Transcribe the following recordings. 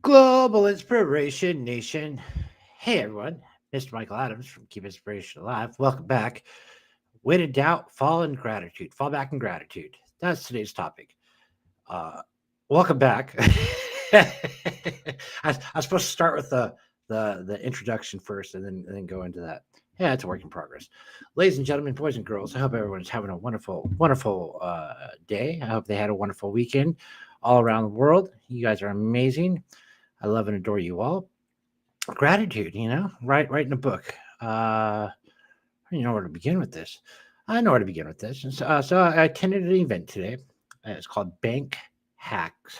Global Inspiration Nation. Hey everyone, Mr. Michael Adams from Keep Inspiration Alive. Welcome back. When in doubt, fall in gratitude. Fall back in gratitude. That's today's topic. Uh, welcome back. I was supposed to start with the introduction first and then go into that. Yeah, it's a work in progress. Ladies and gentlemen, boys and girls, I hope everyone's having a wonderful day. I hope they had a wonderful weekend all around the world. You guys are amazing. I love and adore you all. Gratitude, writing a book. I don't know where to begin with this. I know where to begin with this. So I attended an event today. It's called Bank Hack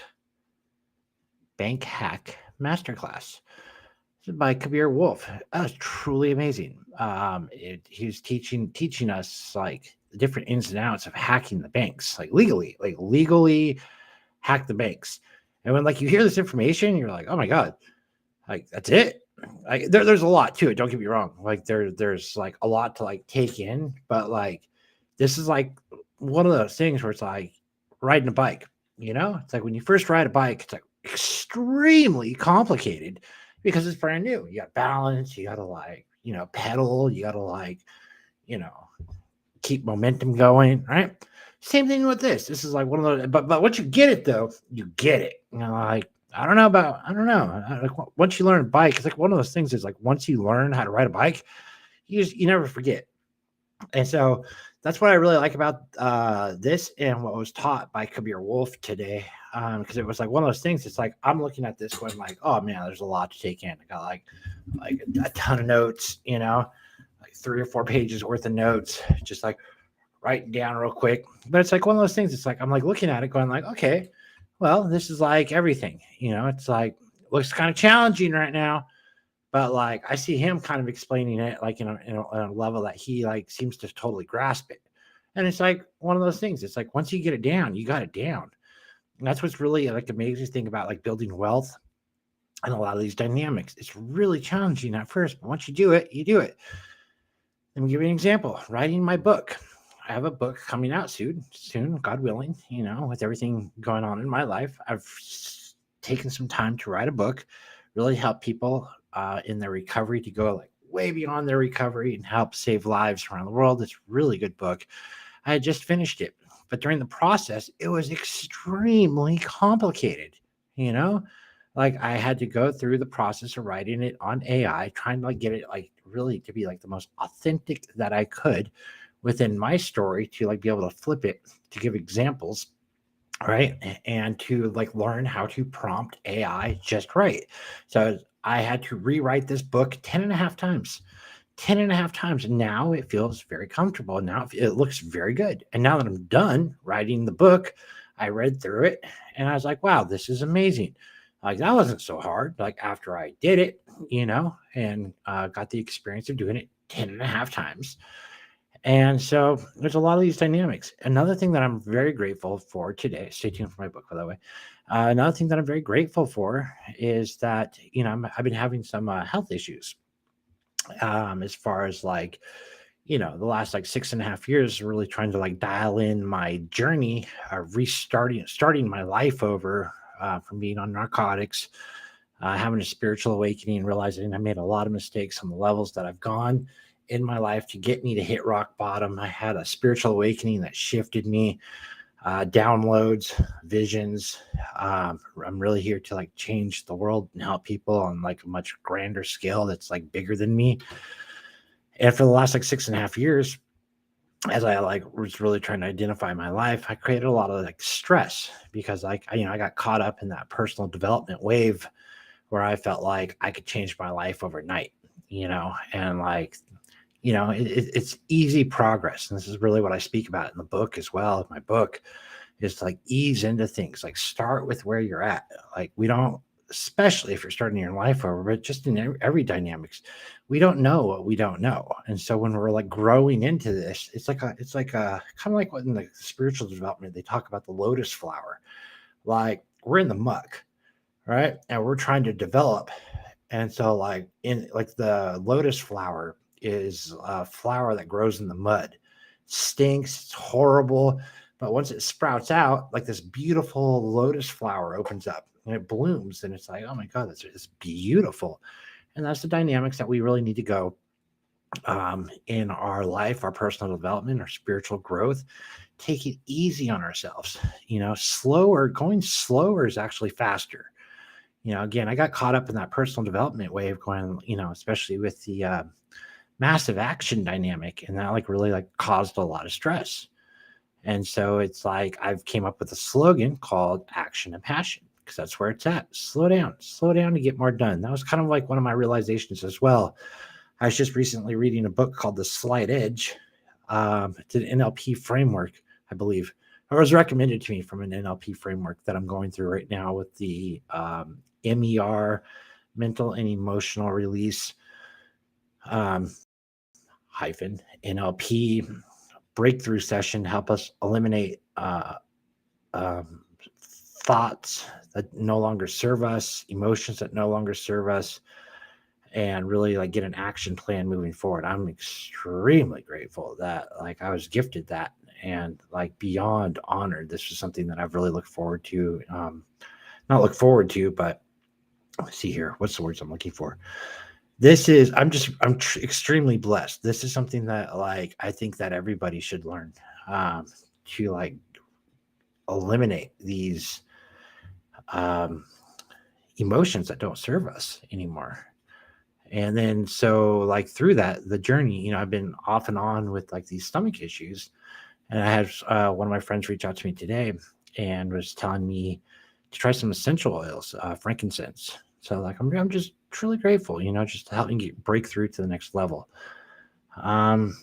Masterclass. This is by Kabir Wolf. That was truly amazing. He was teaching us like the different ins and outs of hacking the banks, like legally hack the banks. And when like you hear this information, you're like, oh my god, like that's it. Like there's a lot to it. Don't get me wrong. Like there's like a lot to like take in, but like this is like one of those things where it's like riding a bike. It's like when you first ride a bike, it's like extremely complicated because it's brand new. You got balance. You got to like pedal. You got to like you know keep momentum going. Right. Same thing with this. This is like one of those. But once you get it though, you get it. Like I don't know. Like once you learn a bike, it's like one of those things is like once you learn how to ride a bike, you never forget. And so that's what I really like about this and what was taught by Kabir Wolf today. Because it was like one of those things. It's like I'm looking at this going like, oh man, there's a lot to take in. I got like a ton of notes, like 3 or 4 pages worth of notes, just like writing down real quick. But it's like one of those things. It's like I'm like looking at it, going like, okay, well, this is like everything. It's like looks kind of challenging right now, but like I see him kind of explaining it like in a level that he like seems to totally grasp it. And it's like one of those things. It's like once you get it down, you got it down. And that's what's really like amazing thing about like building wealth and a lot of these dynamics. It's really challenging at first, but once you do it, you do it. Let me give you an example. Writing my book. I have a book coming out soon, God willing. With everything going on in my life, I've taken some time to write a book, really help people in their recovery to go like way beyond their recovery and help save lives around the world. It's a really good book. I had just finished it, but during the process, it was extremely complicated. You know, like I had to go through the process of writing it on AI, trying to like get it like really to be like the most authentic that I could within my story to like be able to flip it to give examples, right? And to like learn how to prompt AI just right. So I had to rewrite this book 10 and a half times. 10 and a half times. And now it feels very comfortable. Now it looks very good. And now that I'm done writing the book, I read through it and I was like, wow, this is amazing. Like that wasn't so hard. Like after I did it, and got the experience of doing it 10 and a half times. And so there's a lot of these dynamics. Another thing that I'm very grateful for today, stay tuned for my book, by the way. Another thing that I'm very grateful for is that, I've been having some health issues as far as like, the last like 6.5 years, really trying to like dial in my journey, starting my life over from being on narcotics, having a spiritual awakening, realizing I made a lot of mistakes on the levels that I've gone in my life to get me to hit rock bottom. I had a spiritual awakening that shifted me, downloads, visions. I'm really here to like change the world and help people on like a much grander scale that's like bigger than me. And for the last like 6.5 years, as I like was really trying to identify my life, I created a lot of like stress because like I got caught up in that personal development wave where I felt like I could change my life overnight, and like it's easy progress. And this is really what I speak about in the book as well. In my book is to like ease into things, like start with where you're at. Like we don't, especially if you're starting your life over, but just in every dynamics, we don't know what we don't know. And so when we're like growing into this, it's like a kind of like what in the spiritual development, they talk about the lotus flower. Like we're in the muck, right? And we're trying to develop. And so like in like the lotus flower is a flower that grows in the mud. Stinks, it's horrible. But once it sprouts out, like this beautiful lotus flower opens up. and it blooms, and it's like, oh my God, it's beautiful. And that's the dynamics that we really need to go in our life, our personal development, our spiritual growth. Take it easy on ourselves. Slower, going slower is actually faster. Again, I got caught up in that personal development wave going, especially with the massive action dynamic, and that like really like caused a lot of stress. And so it's like I've came up with a slogan called action and passion, because that's where it's at. Slow down to get more done. That was kind of like one of my realizations as well. I was just recently reading a book called The Slight Edge. It's an NLP framework, I believe. It was recommended to me from an NLP framework that I'm going through right now with the MER, mental and emotional release um, hyphen NLP breakthrough session, help us eliminate um, thoughts that no longer serve us, emotions that no longer serve us, and really like get an action plan moving forward. I'm extremely grateful that like I was gifted that, and like beyond honored. This was something that I've really looked forward to. Not look forward to, but let's see here. What's the words I'm looking for? I'm extremely blessed. This is something that like I think that everybody should learn um, to like eliminate these um, emotions that don't serve us anymore. And then so like through that the journey, I've been off and on with like these stomach issues, and I had one of my friends reach out to me today and was telling me to try some essential oils, frankincense. So like I'm just truly grateful, just to help me break through to the next level. Um,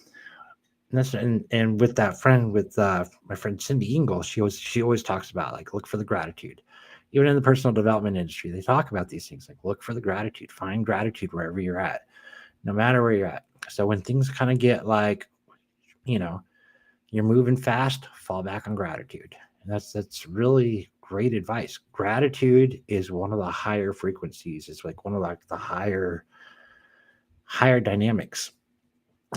and with that friend, with my friend Cindy Engel, she always talks about like look for the gratitude. Even in the personal development industry, they talk about these things like look for the gratitude, find gratitude wherever you're at, no matter where you're at. So when things kind of get like, you know, you're moving fast, fall back on gratitude. And that's really great advice. Gratitude is one of the higher frequencies. It's like one of like the higher dynamics.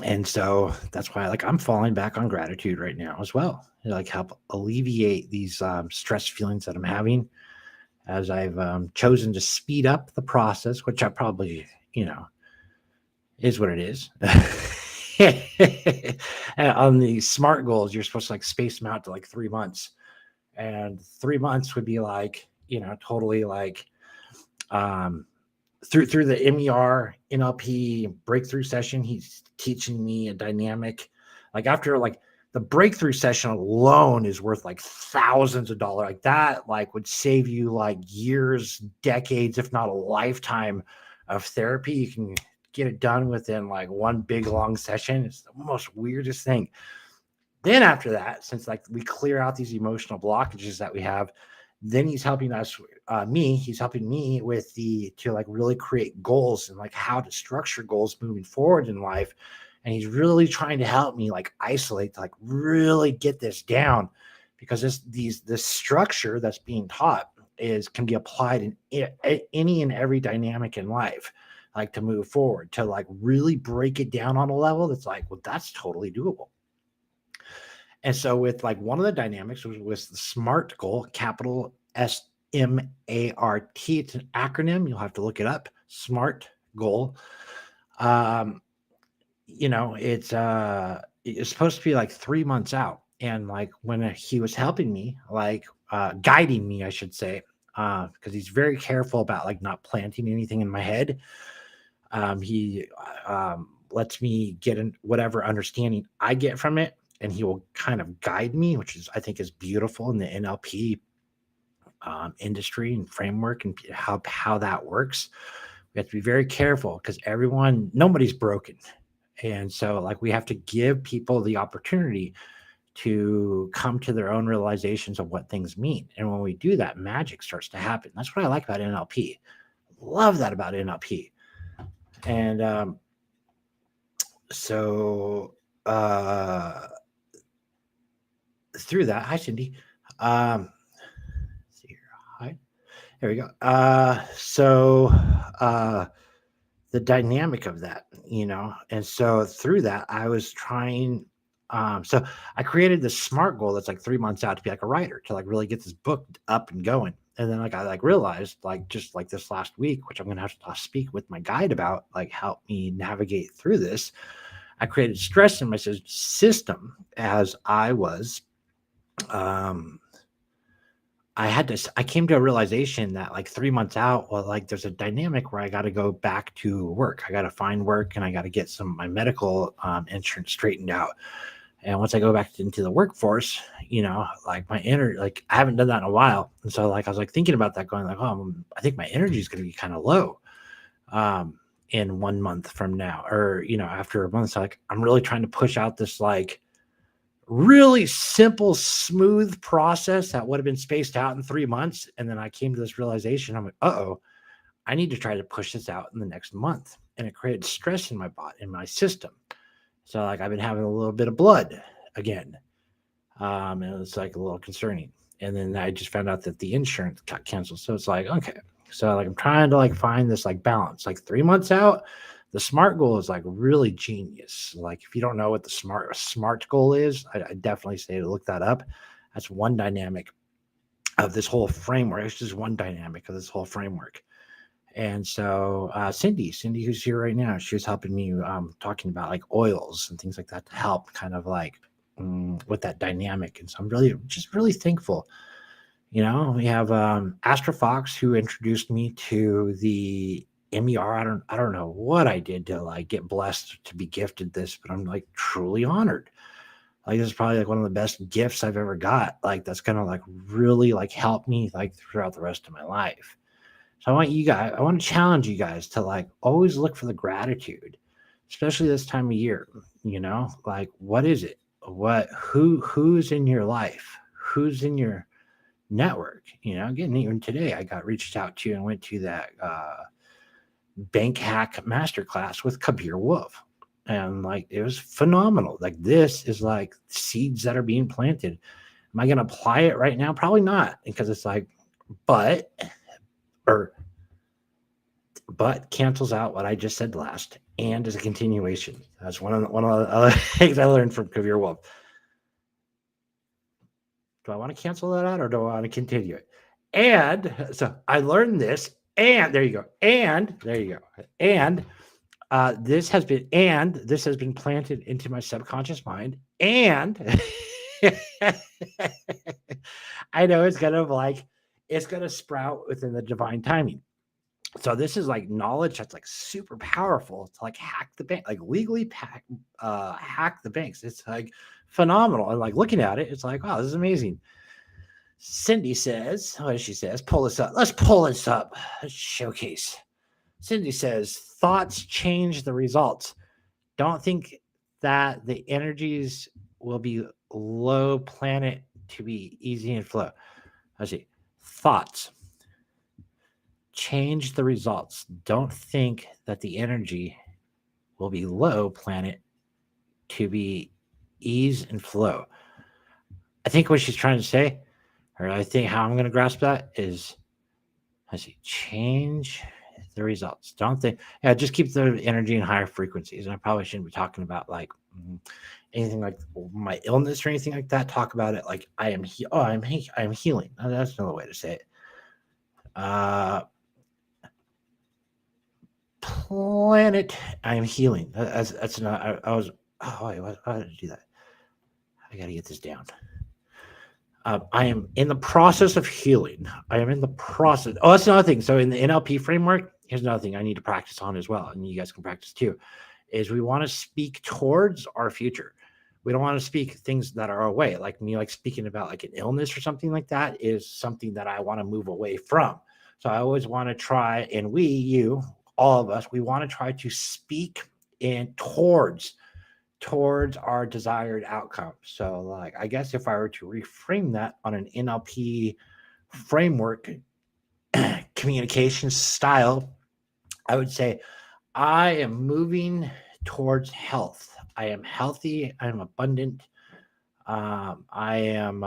And so that's why like I'm falling back on gratitude right now as well. To, like help alleviate these stress feelings that I'm having, as I've chosen to speed up the process, which I probably, is what it is. And on the SMART goals, you're supposed to like space them out to like 3 months. And 3 months would be like, totally like um, through the MER NLP breakthrough session. He's teaching me a dynamic, like after like the breakthrough session alone is worth like thousands of dollars. Like that, like would save you like years, decades, if not a lifetime of therapy. You can get it done within like one big long session. It's the most weirdest thing. Then after that, since like we clear out these emotional blockages that we have, then he's helping us, he's helping me with to like really create goals and like how to structure goals moving forward in life. And he's really trying to help me like isolate, to like really get this down, because this structure that's being taught can be applied in any and every dynamic in life, like to move forward, to like really break it down on a level that's like, well, that's totally doable. And so with like one of the dynamics was the SMART goal, capital SMART. It's an acronym. You'll have to look it up. SMART goal. Um, it's supposed to be like 3 months out. And like when he was helping me, like guiding me, I should say, because he's very careful about like not planting anything in my head. He lets me get in whatever understanding I get from it, and he will kind of guide me, which is I think is beautiful in the NLP industry and framework, and how that works. We have to be very careful because nobody's broken, and so like we have to give people the opportunity to come to their own realizations of what things mean. And when we do that, magic starts to happen. That's what I like about NLP. Love that about NLP. And so uh through that, hi Cindy. Let's see here. Hi. There we go. Uh the dynamic of that, and so through that I was trying, so I created this SMART goal that's like 3 months out, to be like a writer, to like really get this book up and going. And then like I like realized like just like this last week, which I'm gonna have to speak with my guide about, like help me navigate through this. I created stress in my system as I was um I came to a realization that like 3 months out, well, like there's a dynamic where I got to go back to work. I got to find work and I got to get some my medical insurance straightened out. And once I go back into the workforce, like my energy, like I haven't done that in a while. And so like I was like thinking about that, going like, oh, I think my energy is going to be kind of low in 1 month from now, or after a month. So like I'm really trying to push out this like really simple, smooth process that would have been spaced out in 3 months. And then I came to this realization. I'm like, I need to try to push this out in the next month. And it created stress in my body, in my system. So like I've been having a little bit of blood again. And it was like a little concerning. And then I just found out that the insurance got canceled. So it's like, okay. So like I'm trying to like find this like balance. Like 3 months out, the SMART goal is like really genius. Like if you don't know what the SMART goal is, I definitely say to look that up. That's one dynamic of this whole framework. It's just one dynamic of this whole framework. And so Cindy, who's here right now, she was helping me talking about like oils and things like that to help kind of like with that dynamic. And so I'm really thankful. We have Astra Fox, who introduced me to the MER. I don't know what I did to like get blessed to be gifted this, but I'm like truly honored. Like this is probably like one of the best gifts I've ever got. Like that's gonna like really like help me like throughout the rest of my life. So I want to challenge you guys to like always look for the gratitude, especially this time of year. Like what is it? Who's in your life? Who's in your network? Again, even today I got reached out to and went to that bank hack masterclass with Kabir Wolf. And like it was phenomenal. Like this is like seeds that are being planted. Am I gonna apply it right now? Probably not, because it's like, but cancels out what I just said last and is a continuation. That's one of the other things I learned from Kabir Wolf. Do I want to cancel that out or do I want to continue it? And so I learned this, and there you go. And there you go. And this has been planted into my subconscious mind. And I know it's gonna sprout within the divine timing. So this is like knowledge that's like super powerful to like hack the bank, like legally hack the banks. It's like phenomenal. And like looking at it, it's like, wow, this is amazing. Cindy says, what she says, pull this up. Let's pull this up. Let's showcase. Cindy says, thoughts change the results. Don't think that the energies will be low planet to be easy and flow. Let's see. Thoughts change the results. Don't think that the energy will be low planet to be ease and flow. I think what she's trying to say, or I think how I'm going to grasp that is, change the results. Don't think, just keep the energy in higher frequencies. And I probably shouldn't be talking about like anything like my illness or anything like that. Talk about it like I'm healing. That's another way to say it. Planet, I am healing. That's not. I was. Oh wait, why did I do that? I got to get this down. I am in the process of healing. I am in the process. Oh, that's another thing. So in the NLP framework, here's another thing I need to practice on as well, and you guys can practice too. Is we want to speak towards our future. We don't want to speak things that are away. Like me, like speaking about like an illness or something like that is something that I want to move away from. So I always want to try, and you, all of us, we want to try to speak in towards our desired outcome. So like I guess if I were to reframe that on an NLP framework communication style, I would say I am moving towards health. I am healthy. I am abundant. I am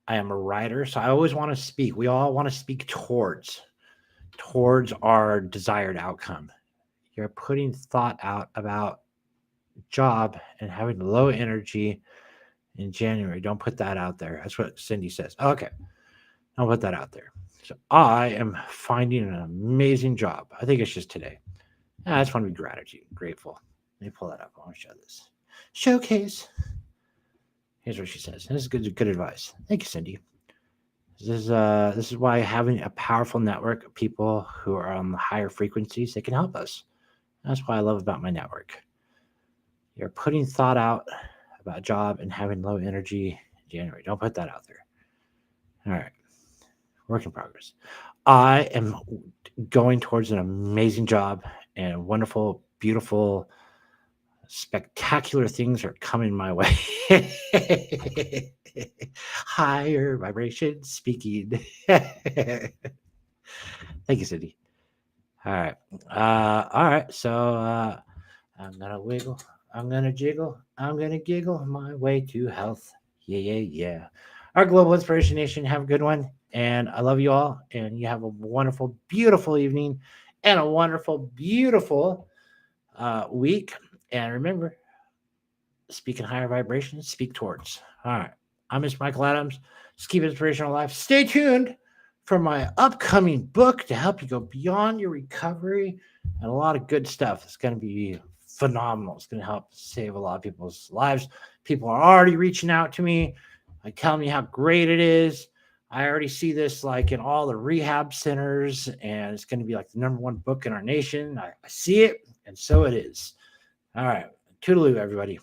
a writer. So I always want to speak. We all want to speak towards our desired outcome. You're putting thought out about job and having low energy in January. Don't put that out there. That's what Cindy says. Okay. I'll put that out there. So I am finding an amazing job. I think it's just today. I just want to be grateful. Let me pull that up. I want to show this. Showcase. Here's what she says. This is good advice. Thank you, Cindy. This is why having a powerful network of people who are on the higher frequencies, they can help us. That's what I love about my network. You're putting thought out about a job and having low energy in January. Don't put that out there. All right. Work in progress. I am going towards an amazing job and wonderful, beautiful, spectacular things are coming my way. Higher vibration speaking. Thank you, Cindy. All right. All right. So I'm gonna wiggle. I'm gonna jiggle. I'm gonna giggle my way to health. Yeah, yeah, yeah. Our Global Inspiration Nation, have a good one. And I love you all. And you have a wonderful, beautiful evening and a wonderful, beautiful week. And remember, speak in higher vibrations, speak towards. All right. I'm Mr. Michael Adams. Just keep inspirational life. Stay tuned for my upcoming book to help you go beyond your recovery and a lot of good stuff. It's going to be phenomenal. It's going to help save a lot of people's lives. People are already reaching out to me, like telling me how great it is. I already see this like in all the rehab centers, and it's going to be like the #1 book in our nation. I see it, and so it is. All right. Toodaloo, everybody.